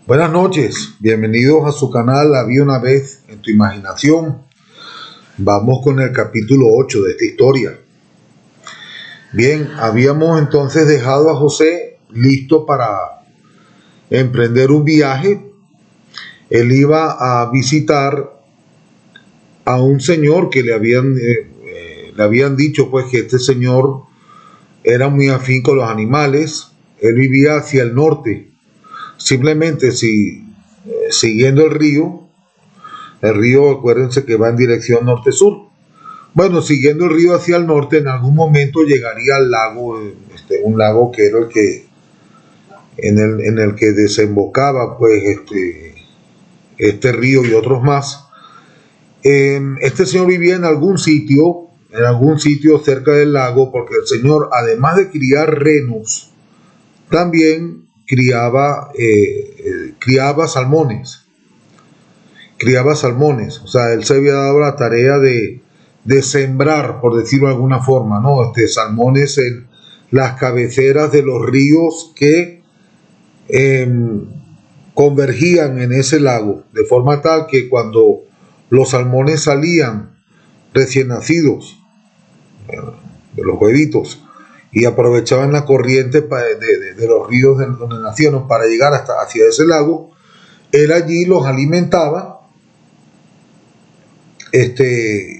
Buenas noches, bienvenidos a su canal Había una vez en tu imaginación. Vamos con el capítulo 8 de esta historia. Bien, habíamos entonces dejado a José listo para emprender un viaje. Él iba a visitar a un señor que le habían dicho pues que este señor era muy afín con los animales. Él vivía hacia el norte. Simplemente siguiendo el río, acuérdense que va en dirección norte-sur. Bueno, siguiendo el río hacia el norte, en algún momento llegaría al lago, un lago que era en el que desembocaba pues este río y otros más. Este señor vivía en algún sitio cerca del lago, porque el señor, además de criar renos, también criaba salmones. O sea, él se había dado la tarea de sembrar, por decirlo de alguna forma, ¿no? Salmones en las cabeceras de los ríos que convergían en ese lago, de forma tal que cuando los salmones salían recién nacidos, de los huevitos, y aprovechaban la corriente de los ríos donde nacieron para llegar hacia ese lago, él allí los alimentaba.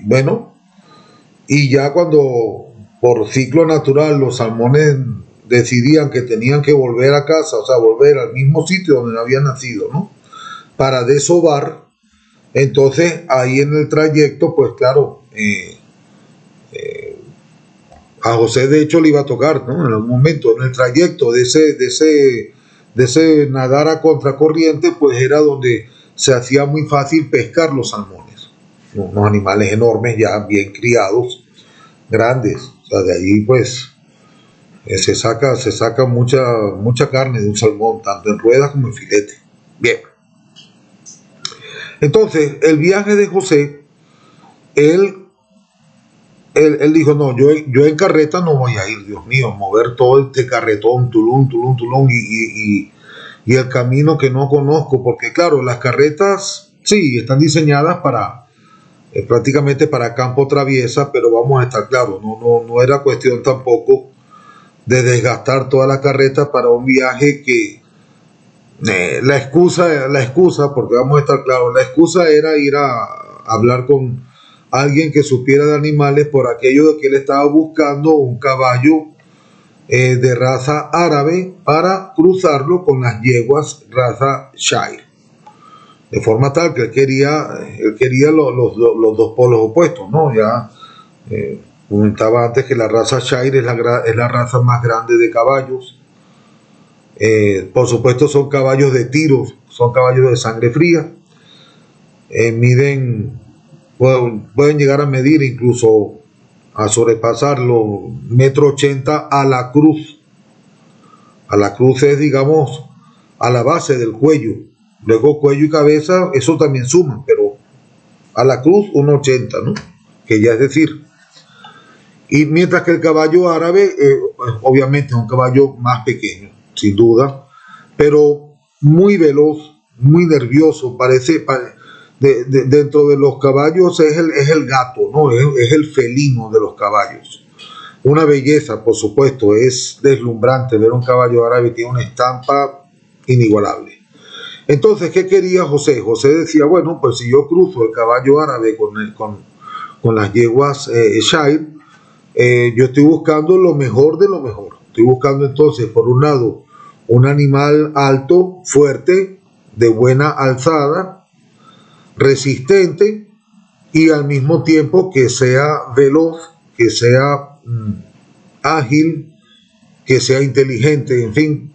Bueno, y ya cuando por ciclo natural los salmones decidían que tenían que volver a casa, o sea, volver al mismo sitio donde habían nacido, ¿no? Para desovar, entonces ahí en el trayecto, pues claro, a José de hecho le iba a tocar, ¿no? En algún momento, en el trayecto de ese nadar a contracorriente, pues era donde se hacía muy fácil pescar los salmones, ¿no? Unos animales enormes ya bien criados, grandes. O sea, de ahí pues se saca mucha carne de un salmón, tanto en ruedas como en filete. Bien. Entonces, el viaje de José, él él dijo, no, yo en carreta no voy a ir, Dios mío, mover todo este carretón, Tulum, y el camino que no conozco, porque claro, las carretas sí están diseñadas para prácticamente para campo traviesa, pero vamos a estar claros, no era cuestión tampoco de desgastar toda la carreta para un viaje que la excusa, porque vamos a estar claros, la excusa era ir a hablar con alguien que supiera de animales, por aquello de que él estaba buscando un caballo de raza árabe para cruzarlo con las yeguas raza Shire. De forma tal que él quería los dos polos opuestos, ¿no? Ya comentaba antes que la raza Shire es la raza más grande de caballos. Por supuesto son caballos de tiros, son caballos de sangre fría. Pueden llegar a medir incluso a sobrepasar los 1,80 m a la cruz. A la cruz es, digamos, a la base del cuello. Luego cuello y cabeza, eso también suman, pero a la cruz 1,80 m, ¿no? Que ya es decir. Y mientras que el caballo árabe, obviamente es un caballo más pequeño, sin duda, pero muy veloz, muy nervioso, dentro de los caballos es el gato, ¿no? Es el felino de los caballos. Una belleza, por supuesto, es deslumbrante ver un caballo árabe, tiene una estampa inigualable. Entonces, ¿qué quería José? José decía, bueno, pues si yo cruzo el caballo árabe con las yeguas Shire, yo estoy buscando lo mejor de lo mejor. Estoy buscando entonces, por un lado, un animal alto, fuerte, de buena alzada, resistente y al mismo tiempo que sea veloz, que sea ágil, que sea inteligente, en fin.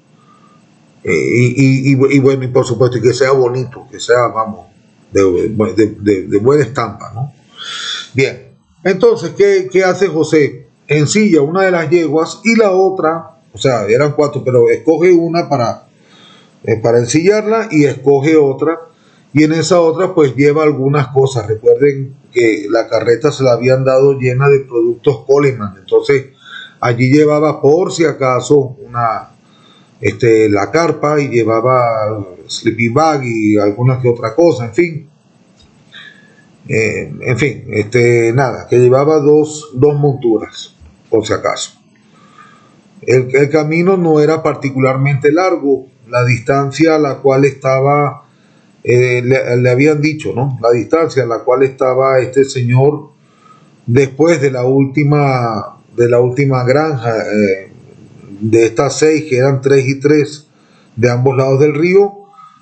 Y bueno, y por supuesto, que sea bonito, que sea, vamos, de buena estampa, ¿no? Bien, entonces, ¿qué hace José? Ensilla una de las yeguas y la otra, o sea, eran 4, pero escoge una para ensillarla y escoge otra. Y en esa otra pues lleva algunas cosas. Recuerden que la carreta se la habían dado llena de productos Coleman. Entonces allí llevaba por si acaso la carpa y llevaba sleeping bag y alguna que otra cosa, en fin. En fin, nada, que llevaba dos monturas, por si acaso. El camino no era particularmente largo, la distancia a la cual estaba, le habían dicho, ¿no? La distancia a la cual estaba este señor después de la última granja, de estas 6, que eran 3 y 3 de ambos lados del río,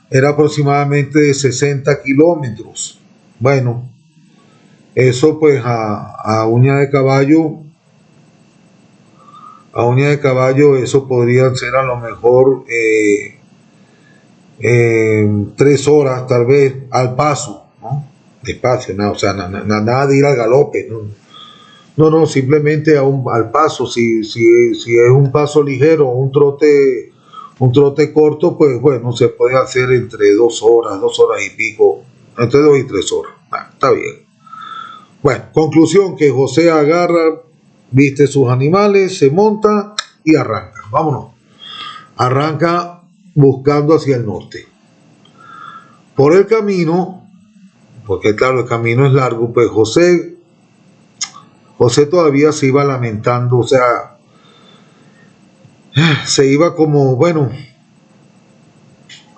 era aproximadamente de 60 kilómetros. Bueno, eso pues a uña de caballo, eso podría ser a lo mejor 3 horas tal vez al paso, ¿no? Despacio, o sea, nada de ir al galope, ¿no? No, simplemente al paso. Si es un paso ligero, un trote corto, pues bueno, se puede hacer entre 2 horas y pico, entre 2 y 3 horas. Está bien. Bueno, conclusión, que José agarra, viste sus animales, se monta y arranca. Vámonos. Arranca buscando hacia el norte. Por el camino, porque claro, el camino es largo, pues José todavía se iba lamentando, o sea, se iba como, bueno,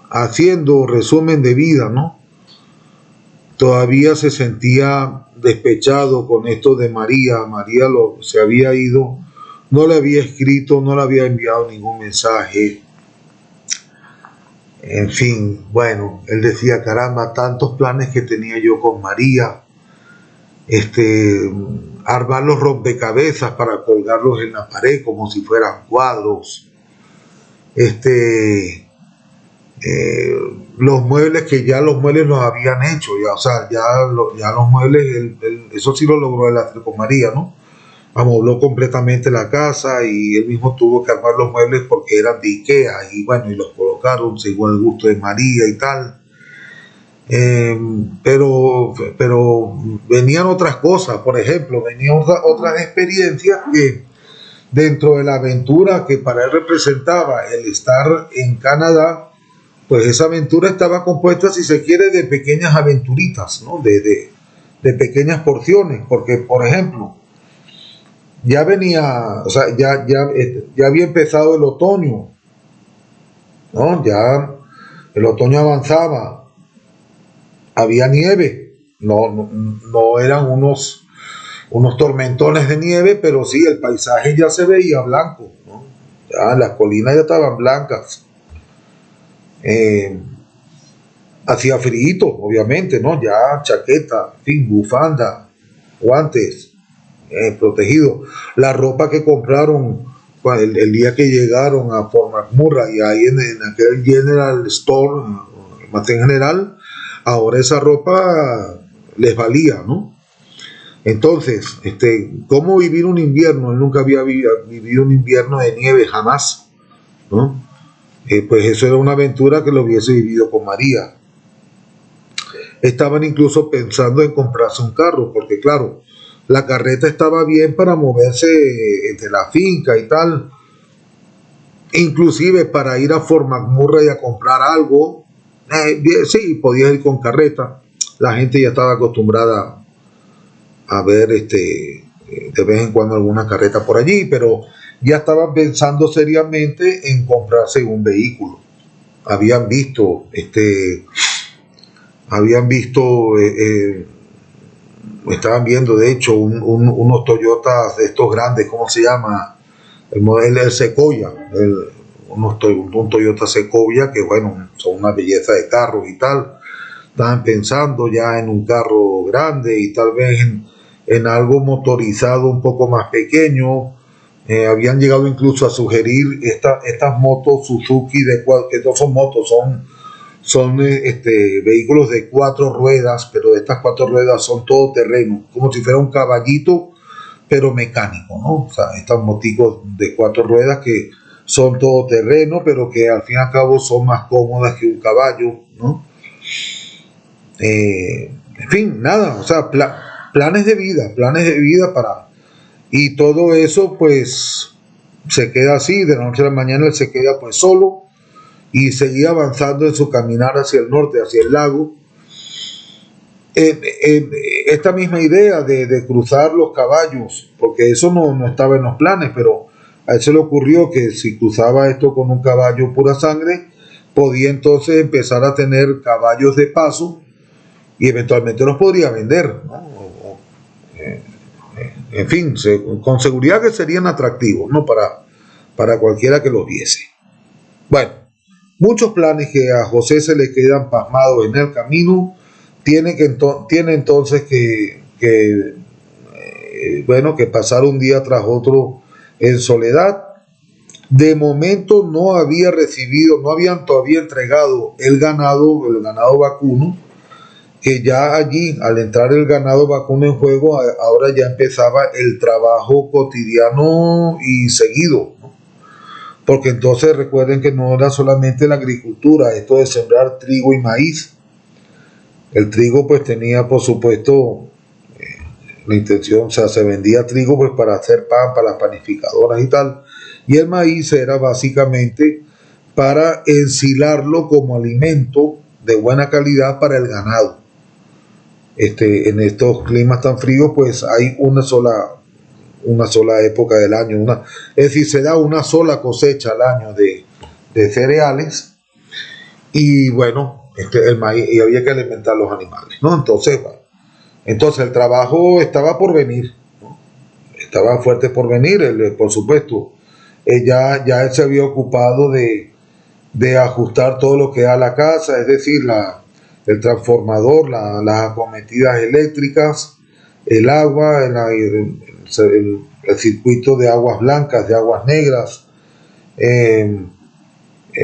haciendo resumen de vida, ¿no? Todavía se sentía despechado con esto de María. María se había ido, no le había escrito, no le había enviado ningún mensaje. En fin, bueno, él decía, caramba, tantos planes que tenía yo con María. Armar los rompecabezas para colgarlos en la pared como si fueran cuadros. Los muebles, que ya los muebles los habían hecho, ya, o sea, ya los muebles, eso sí lo logró él hacer con María, ¿no? Amobló completamente la casa y él mismo tuvo que armar los muebles porque eran de Ikea y bueno, y los colocaron según el gusto de María y tal. Pero venían otras cosas, por ejemplo, venían otras experiencias que dentro de la aventura que para él representaba el estar en Canadá, pues esa aventura estaba compuesta, si se quiere, de pequeñas aventuritas, ¿no? De pequeñas porciones, porque, por ejemplo, ya venía, o sea, ya había empezado el otoño, ¿no? Ya el otoño avanzaba, había nieve, no eran unos tormentones de nieve, pero sí, el paisaje ya se veía blanco, ¿no? Ya las colinas ya estaban blancas. Hacía frío, obviamente, ¿no? Ya chaqueta, en fin, bufanda, guantes, protegido. La ropa que compraron el día que llegaron a Fort McMurray, ahí en aquel General Store, almacén general, ahora esa ropa les valía, ¿no? Entonces, ¿cómo vivir un invierno? Él nunca había vivido un invierno de nieve, jamás, ¿no? Pues eso era una aventura que lo hubiese vivido con María. Estaban incluso pensando en comprarse un carro, porque claro, la carreta estaba bien para moverse entre la finca y tal, inclusive para ir a Fort McMurray a comprar algo, sí, podías ir con carreta. La gente ya estaba acostumbrada a ver de vez en cuando alguna carreta por allí, pero ya estaban pensando seriamente en comprarse un vehículo. Habían visto estaban viendo de hecho unos Toyotas de estos grandes, ¿cómo se llama? El modelo del Sequoia, un Toyota Sequoia, que bueno, son una belleza de carros y tal. Estaban pensando ya en un carro grande y tal vez en algo motorizado un poco más pequeño. Habían llegado incluso a sugerir estas motos Suzuki, que no son motos, son vehículos de 4 ruedas, pero estas 4 ruedas son todo terreno, como si fuera un caballito, pero mecánico, ¿no? O sea, estas moticos de 4 ruedas que son todo terreno, pero que al fin y al cabo son más cómodas que un caballo, ¿no? En fin, nada, o sea, planes de vida para... Y todo eso, pues, se queda así, de la noche a la mañana él se queda pues solo y seguía avanzando en su caminar hacia el norte, hacia el lago. Esta misma idea de cruzar los caballos, porque eso no estaba en los planes, pero a él se le ocurrió que si cruzaba esto con un caballo pura sangre, podía entonces empezar a tener caballos de paso y eventualmente los podría vender, ¿no? En fin, con seguridad que serían atractivos, ¿no? Para cualquiera que los viese. Bueno, muchos planes que a José se le quedan pasmados en el camino. Tiene entonces que pasar un día tras otro en soledad. De momento no habían todavía entregado el ganado vacuno, que ya allí, al entrar el ganado vacuno en juego, ahora ya empezaba el trabajo cotidiano y seguido, ¿no? Porque entonces recuerden que no era solamente la agricultura, esto de sembrar trigo y maíz. El trigo pues tenía por supuesto la intención, o sea, se vendía trigo pues para hacer pan, para las panificadoras y tal, y el maíz era básicamente para ensilarlo como alimento de buena calidad para el ganado. En estos climas tan fríos pues hay una sola época del año, es decir, se da una sola cosecha al año de cereales, y bueno, el maíz, y había que alimentar los animales, ¿no? Entonces el trabajo estaba por venir, ¿no? Estaba fuerte por venir, por supuesto. Ya él se había ocupado de ajustar todo lo que da la casa, es decir, el transformador, las acometidas eléctricas, el agua, el circuito de aguas blancas, de aguas negras,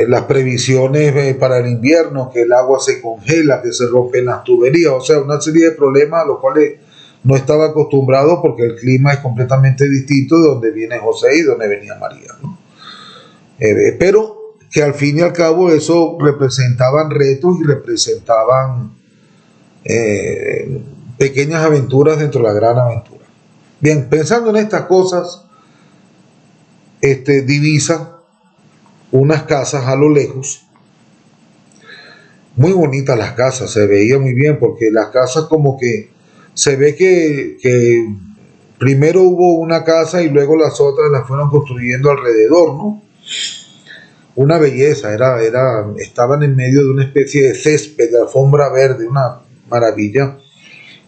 las previsiones para el invierno, que el agua se congela, que se rompen las tuberías, o sea, una serie de problemas a los cuales no estaba acostumbrado porque el clima es completamente distinto de donde viene José y de donde venía María, ¿no? Pero que al fin y al cabo eso representaban retos y representaban pequeñas aventuras dentro de la gran aventura. Bien, pensando en estas cosas, divisa unas casas a lo lejos, muy bonitas las casas, se veía muy bien, porque las casas como que se ve que primero hubo una casa y luego las otras las fueron construyendo alrededor, ¿no? Una belleza, estaban en medio de una especie de césped, de alfombra verde, una maravilla,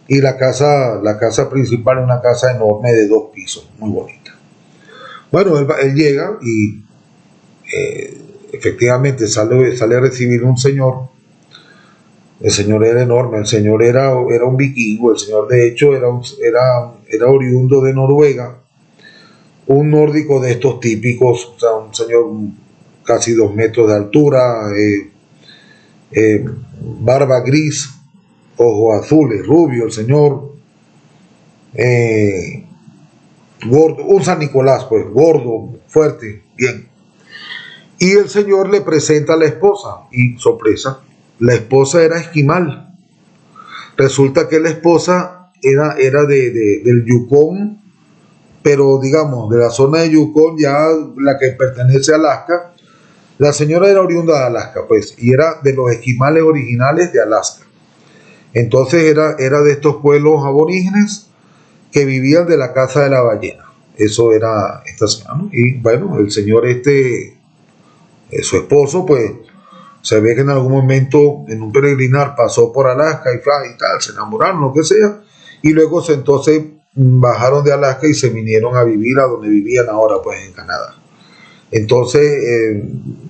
y la casa principal es una casa enorme de 2 pisos, muy bonita. Bueno, él llega y efectivamente sale a recibir un señor. El señor era enorme, el señor era un vikingo, el señor de hecho era oriundo de Noruega, un nórdico de estos típicos, o sea, un señor casi 2 metros de altura, barba gris, ojos azules, rubio, el señor, gordo, un San Nicolás, pues, gordo, fuerte, bien. Y el señor le presenta a la esposa, y sorpresa, la esposa era esquimal. Resulta que la esposa era del Yukón, pero digamos, de la zona de Yukón, ya la que pertenece a Alaska. La señora era oriunda de Alaska, pues, y era de los esquimales originales de Alaska. Entonces era de estos pueblos aborígenes que vivían de la caza de la ballena. Eso era esta señora, ¿no? Y bueno, el señor su esposo, pues, se ve que en algún momento en un peregrinar pasó por Alaska y tal, se enamoraron, lo que sea, y luego entonces bajaron de Alaska y se vinieron a vivir a donde vivían ahora, pues en Canadá. Entonces,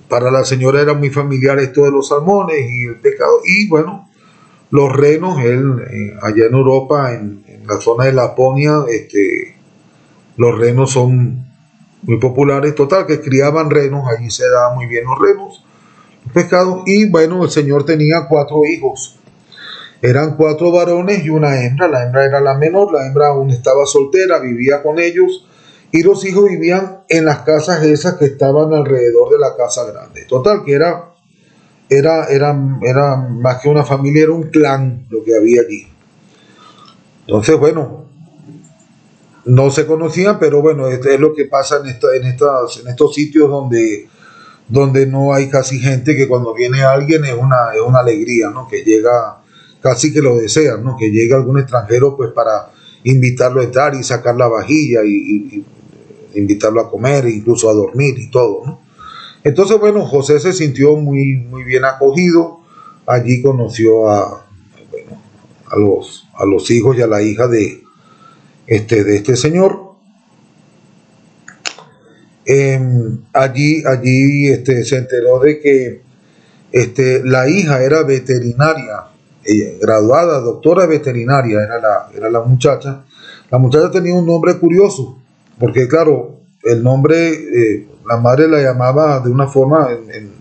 para la señora era muy familiar esto de los salmones y el pescado, y bueno, los renos, allá en Europa, en la zona de Laponia, los renos son muy populares, total, que criaban renos, allí se daban muy bien los renos, los pescados, y bueno, el señor tenía 4 hijos, eran 4 varones y una hembra. La hembra era la menor, la hembra aún estaba soltera, vivía con ellos, y los hijos vivían en las casas esas que estaban alrededor de la casa grande. Total, que era más que una familia, era un clan lo que había allí. Entonces, bueno, no se conocían, pero bueno, es lo que pasa en estos sitios donde no hay casi gente, que cuando viene alguien es una alegría, ¿no? Que llega, casi que lo desean, ¿no? Que llegue algún extranjero pues para invitarlo a entrar y sacar la vajilla y invitarlo a comer, incluso a dormir y todo, ¿no? Entonces, bueno, José se sintió muy bien acogido. Allí conoció bueno, a los hijos y a la hija de este señor. Se enteró de que la hija era veterinaria, graduada, doctora veterinaria, era la muchacha. La muchacha tenía un nombre curioso, porque claro, el nombre, la madre la llamaba de una forma en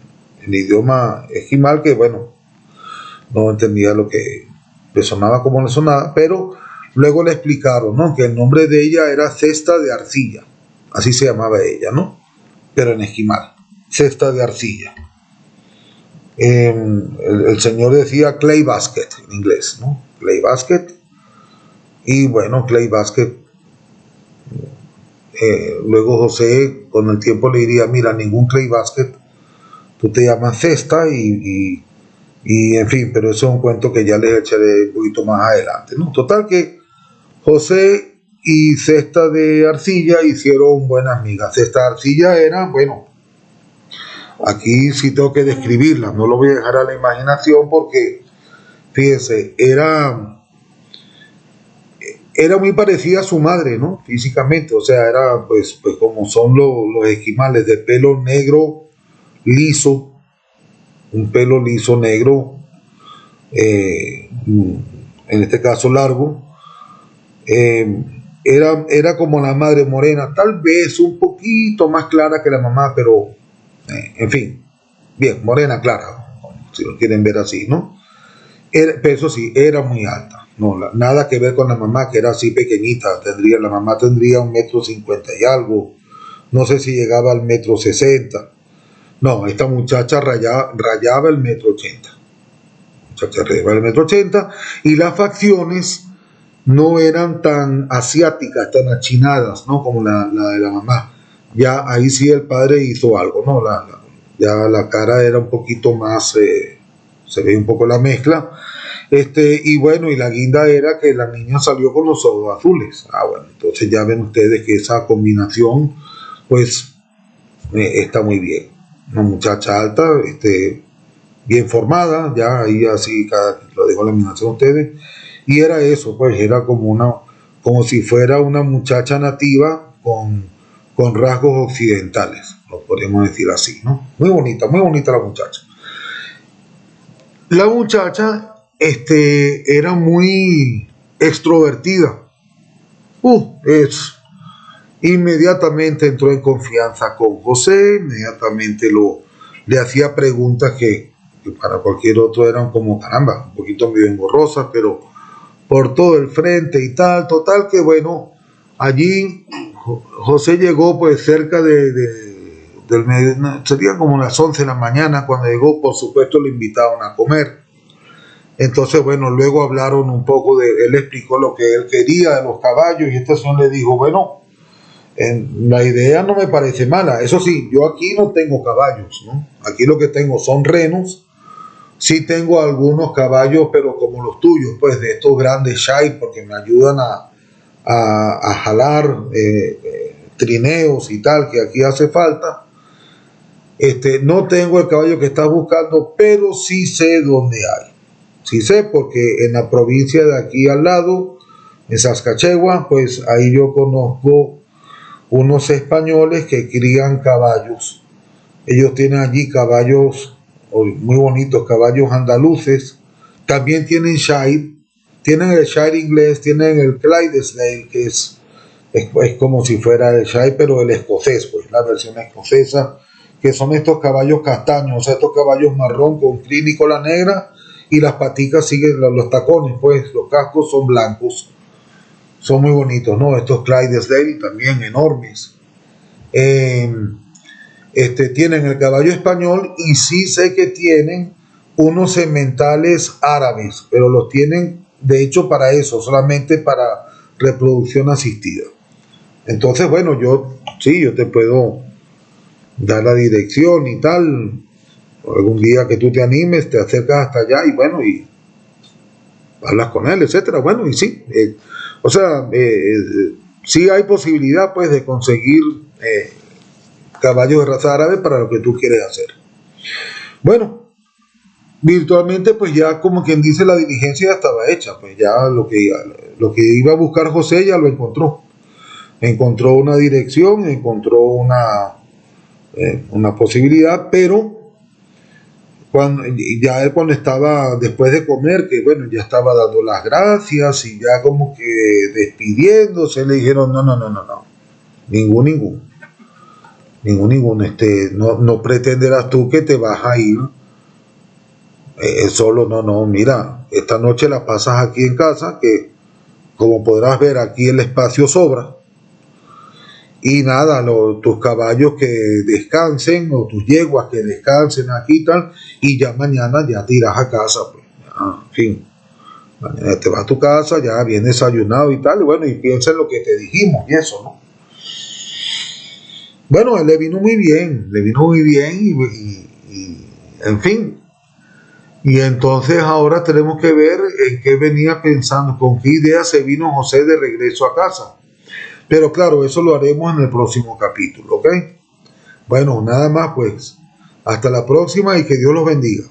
idioma esquimal, que bueno, no entendía lo que le sonaba como le sonaba, pero luego le explicaron, ¿no? Que el nombre de ella era Cesta de Arcilla, así se llamaba ella, ¿no? Pero en esquimal, Cesta de Arcilla. El señor decía Clay Basket en inglés, ¿no? Clay Basket. Y bueno, Clay Basket. Luego José con el tiempo le diría, mira, ningún Clay Basket, tú te llamas Cesta y en fin, pero eso es un cuento que ya les echaré un poquito más adelante, ¿no? Total que José y Cesta de Arcilla hicieron buenas migas. Cesta de Arcilla era, bueno, aquí sí tengo que describirla, no lo voy a dejar a la imaginación porque, fíjense, era muy parecida a su madre, ¿no? Físicamente, o sea, era pues como son los esquimales, de pelo negro, liso, un pelo liso negro, en este caso largo. Era como la madre, morena, tal vez un poquito más clara que la mamá, pero en fin, bien, morena clara, si lo quieren ver así, ¿no? Pero eso sí, era muy alta, no, nada que ver con la mamá, que era así pequeñita. La mamá tendría 1,50 m y algo, no sé si llegaba al 1,60 m. No, esta muchacha rayaba el 1,80 m. Muchacha rayaba el 1,80 m, y las facciones no eran tan asiáticas, tan achinadas, ¿no? Como la de la mamá. Ya ahí sí el padre hizo algo, ¿no? Ya la cara era un poquito más, se ve un poco la mezcla. Y bueno, y la guinda era que la niña salió con los ojos azules. Bueno, entonces ya ven ustedes que esa combinación, pues, está muy bien. Una muchacha alta, bien formada, ya ahí así lo dejo la imaginación a ustedes. Y era eso, pues, era como si fuera una muchacha nativa con rasgos occidentales, lo podemos decir así, ¿no? Muy bonita la muchacha. La muchacha, era muy extrovertida. Inmediatamente entró en confianza con José, inmediatamente le hacía preguntas que para cualquier otro eran como, caramba, un poquito medio engorrosas, pero por todo el frente y tal. Total que bueno, allí José llegó pues cerca del medio, serían como las 11 de la mañana cuando llegó. Por supuesto le invitaron a comer. Entonces bueno, luego hablaron un poco él explicó lo que él quería de los caballos, y este señor le dijo, bueno, la idea no me parece mala. Eso sí, yo aquí no tengo caballos, ¿no? Aquí lo que tengo son renos. Sí tengo algunos caballos, pero como los tuyos, pues de estos grandes Shire, porque me ayudan a jalar trineos y tal, que aquí hace falta. No tengo el caballo que estás buscando, pero sí sé dónde hay. Sí sé, porque en la provincia de aquí al lado, en Saskatchewan, pues ahí yo conozco unos españoles que crían caballos. Ellos tienen allí caballos muy bonitos, caballos andaluces. También tienen Shire, tienen el Shire inglés, tienen el Clydesdale, que es como si fuera el Shire, pero el escocés, pues la versión escocesa, que son estos caballos castaños, o sea, estos caballos marrón con crin y cola negra, y las paticas siguen los tacones, pues los cascos son blancos. Son muy bonitos, ¿no? Estos Clydesdale también enormes. Tienen el caballo español, y sí sé que tienen unos sementales árabes, pero los tienen de hecho para eso, solamente para reproducción asistida. Entonces, bueno, yo te puedo dar la dirección y tal. Algún día que tú te animes, te acercas hasta allá y bueno, y hablas con él, etcétera. Bueno, y sí, o sea, sí hay posibilidad pues de conseguir caballos de raza árabe para lo que tú quieres hacer. Bueno, virtualmente pues ya como quien dice la diligencia ya estaba hecha, pues ya lo que iba a buscar José ya lo encontró. Encontró una dirección, encontró una posibilidad, pero cuando estaba después de comer, que bueno, ya estaba dando las gracias y ya como que despidiéndose, le dijeron, no, no, no, no, no, ningún, no pretenderás tú que te vas a ir solo, no, no, mira, esta noche la pasas aquí en casa, que como podrás ver aquí el espacio sobra, y nada, tus caballos que descansen o tus yeguas que descansen aquí y tal, y ya mañana ya te irás a casa, pues, ya, en fin, mañana te vas a tu casa, ya bien desayunado y tal, y bueno, y piensa en lo que te dijimos y eso, ¿no? Bueno, él le vino muy bien en fin, y entonces ahora tenemos que ver en qué venía pensando, con qué idea se vino José de regreso a casa. Pero claro, eso lo haremos en el próximo capítulo, ¿ok? Bueno, nada más pues. Hasta la próxima y que Dios los bendiga.